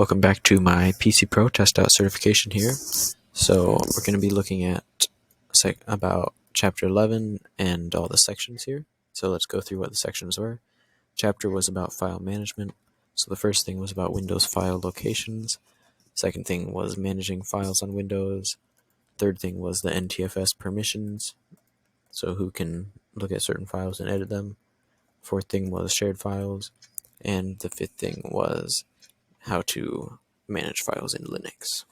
Welcome back to my PCPro Testout Certification here. So we're going to be looking at about Chapter 11 and all the sections here. So let's go through what the sections were. Chapter was about file management. So the first thing was about Windows file locations. Second thing was managing files on Windows. Third thing was the Ntfs permissions. So who can look at certain files and edit them. Fourth thing was shared files. And the fifth thing was how to manage files in Linux.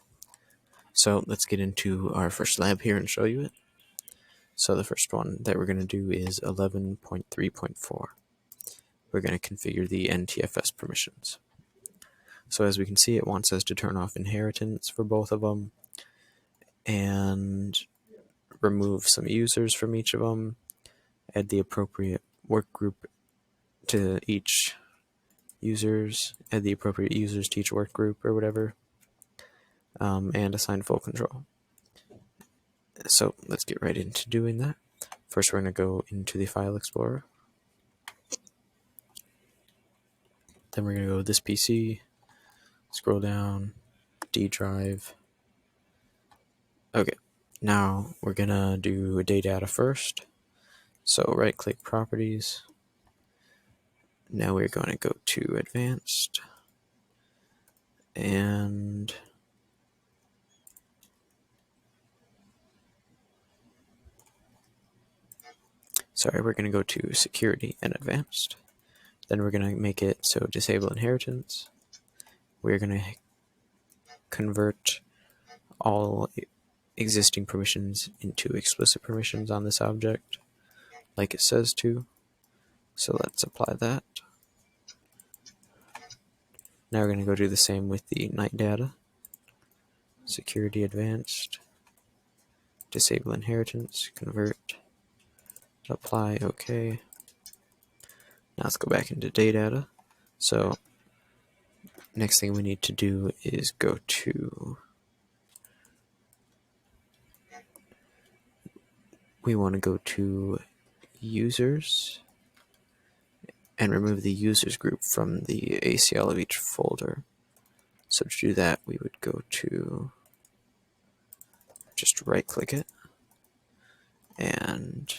So let's get into our first lab here and show you it. So the first one that we're going to do is 11.3.4. We're going to configure the Ntfs permissions. So as we can see, it wants us to turn off inheritance for both of them and remove some users from each of them, add the appropriate work group to each users, add the appropriate users to each work group or whatever, and assign full control. So let's get right into doing that. First, we're going to go into the File Explorer. Then we're going to go to this PC, scroll down, D drive. Okay, now we're going to do data first. So right click Properties. Now we're going to go to Advanced. And we're going to go to Security and Advanced. Then we're going to make it so disable inheritance. We're going to convert all existing permissions into explicit permissions on this object, like it says to. So let's apply that. Now we're going to go do the same with the night data. Security Advanced, disable inheritance, convert, apply, OK. Now let's go back into day data. So next thing we need to do is go to, we want to go to users and remove the users group from the ACL of each folder. So to do that, we would go to, just right click it and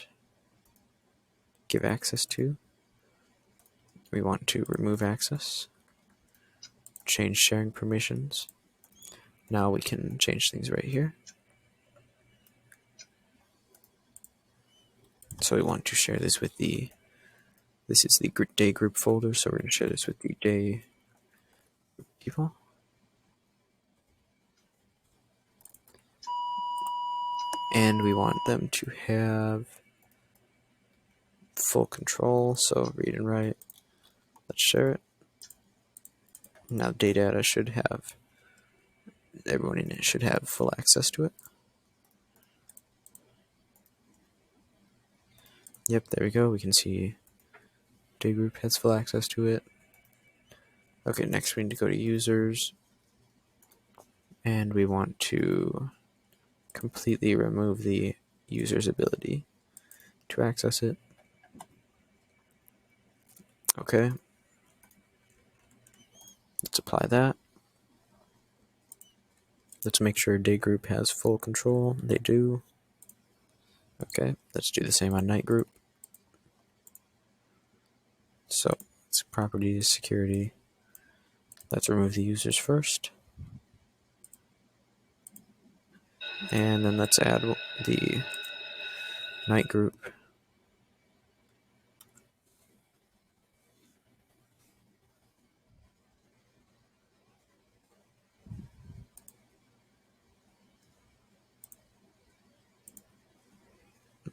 give access to. We want to remove access, change sharing permissions. Now we can change things right here. So we want to share this with this is the day group folder, so we're going to share this with the day people. And we want them to have full control, so read and write. Let's share it. Now day data should have, everyone in it should have full access to it. Yep, there we go. We can see day group has full access to it. Okay, next we need to go to users. And we want to completely remove the user's ability to access it. Okay. Let's apply that. Let's make sure day group has full control. They do. Okay, let's do the same on night group. So it's properties, security. Let's remove the users first. And then let's add the night group.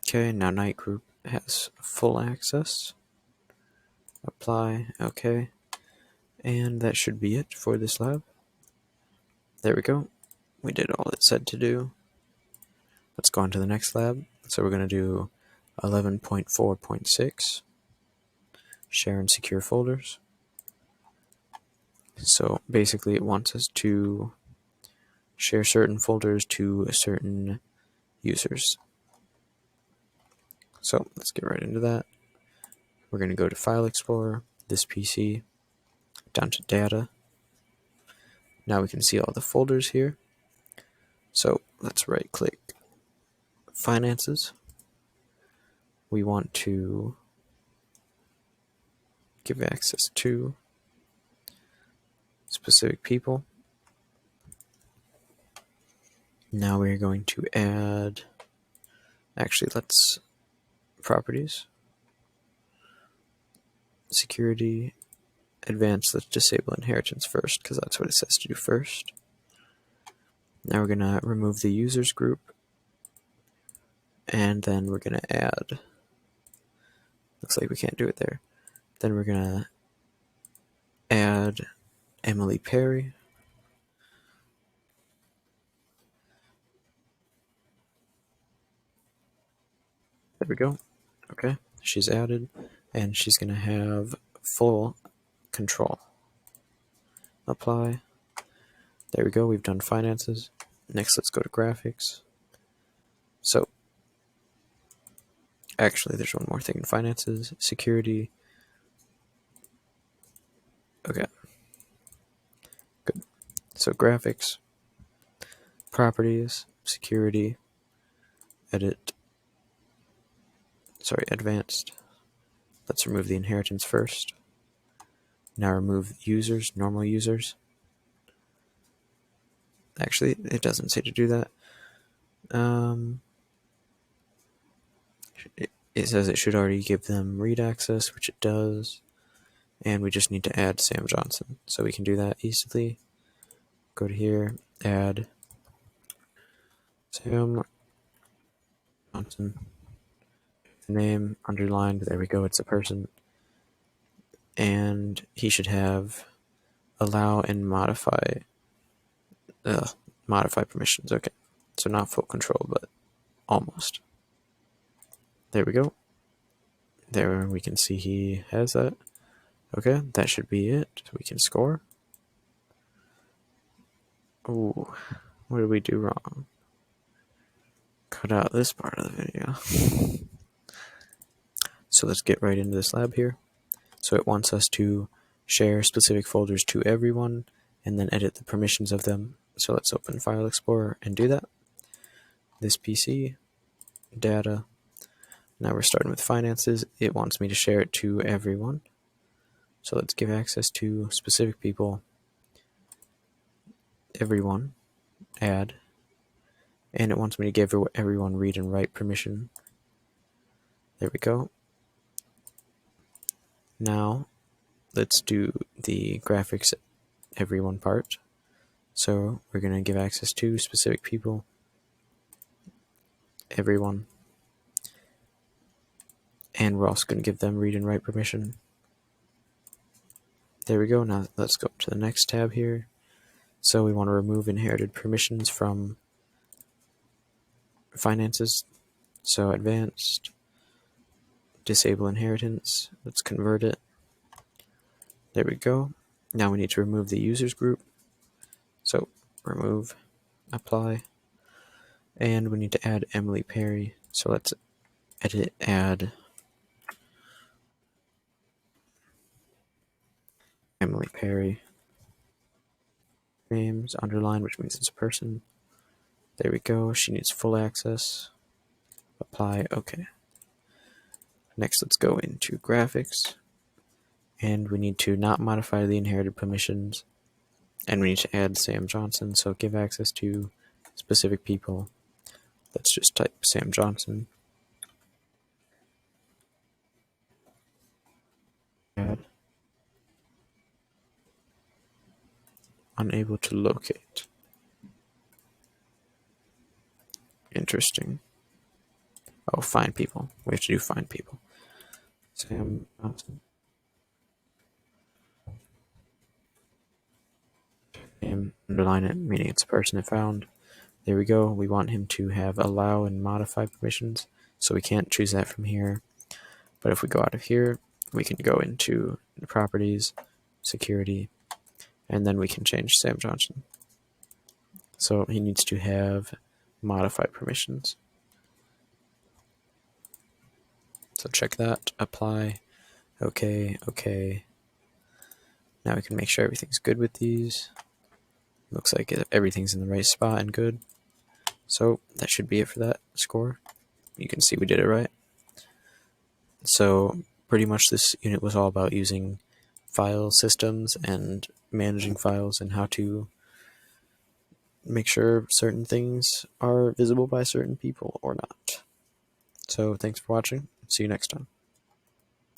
Okay, now night group has full access. Apply, okay. And that should be it for this lab. There we go. We did all it said to do. Let's go on to the next lab. So we're going to do 11.4.6, share and secure folders. So basically it wants us to share certain folders to certain users. So let's get right into that. We're going to go to File Explorer, this PC, down to Data. Now we can see all the folders here. So let's right click Finances. We want to give access to specific people. Now we're going to add, actually let's, properties, security, advanced, let's disable inheritance first because that's what it says to do first. Now we're going to remove the users group, and then we're going to add, looks like we can't do it there. Then we're going to add Emily Perry. There we go. Okay, she's added, and she's going to have full control. Apply. There we go, we've done finances. Next, let's go to graphics. So, actually, there's one more thing in finances. Security. Okay. Good. So, graphics, properties, security, edit. Sorry, advanced. Let's remove the inheritance first. Now remove users, normal users. Actually, it doesn't say to do that. It says it should already give them read access, which it does. And we just need to add Sam Johnson. So we can do that easily. Go to here, add Sam Johnson. Name, underlined, there we go, it's a person. And he should have allow and modify permissions. Okay, so not full control, but almost. There we go. There we can see he has that. Okay, that should be it. We can score. Ooh, what did we do wrong? Cut out this part of the video. So let's get right into this lab here. So it wants us to share specific folders to everyone and then edit the permissions of them. So let's open File Explorer and do that. This PC, data. Now we're starting with finances. It wants me to share it to everyone. So let's give access to specific people, everyone, add. And it wants me to give everyone read and write permission. There we go. Now let's do the graphics everyone part. So we're going to give access to specific people, everyone, and we're also going to give them read and write permission. There we go. Now let's go to the next tab here. So we want to remove inherited permissions from finances. So advanced, disable inheritance. Let's convert it. There we go. Now we need to remove the users group. So remove, apply, and we need to add Emily Perry. So let's edit, add Emily Perry. Names, underline, which means it's a person. There we go. She needs full access. Apply, okay. Next, let's go into graphics. And we need to not modify the inherited permissions. And we need to add Sam Johnson, so give access to specific people. Let's just type Sam Johnson. Add. Unable to locate. Interesting. Oh, find people. We have to do find people. Sam Johnson. Name, underline it, meaning it's a person it found. There we go. We want him to have allow and modify permissions, so we can't choose that from here. But if we go out of here, we can go into the properties, security, and then we can change Sam Johnson. So he needs to have modify permissions. So check that, apply, okay, okay. Now we can make sure everything's good with these. Looks like everything's in the right spot and good. So that should be it for that score. You can see we did it right. So pretty much this unit was all about using file systems and managing files and how to make sure certain things are visible by certain people or not. So thanks for watching. See you next time.